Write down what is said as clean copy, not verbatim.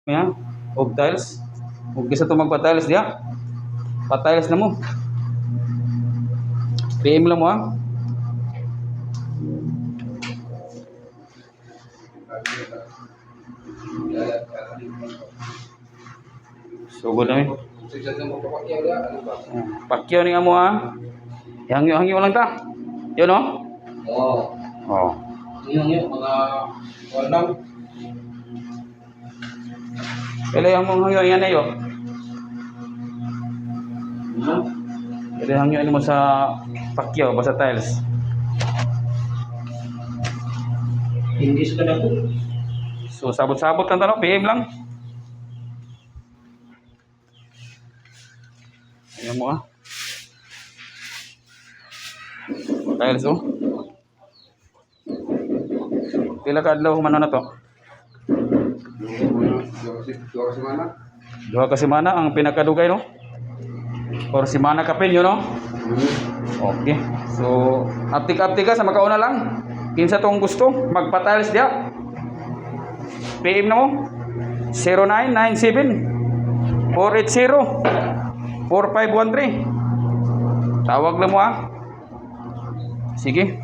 Yan. Og tiles. Ug gisa to magpa-tiles diya. Pa-tiles na mo. PM lang mo ha. Sugod na pakyaw ni amo ha. Hangyo lang ta. Yun no? Oo. Oh. Yung mga walang Pila yang mong hangyo yan ayo. Pila hangyo mo sa pakyaw ba sa tiles. hindi sa kadako. So sabot-sabot lang tanong, PM lang. Ayan mo ah. Tiles oh. Pila ka adlaw man na to? Dua ka semana ang pinakadugay no? Or semana kapin yun no? Okay. So aptik-aptik ka sa makauna lang. Kinsa tong gusto magpa-tiles diya. PM na mo 0997 480 4513. Tawag lang mo ah. Sige.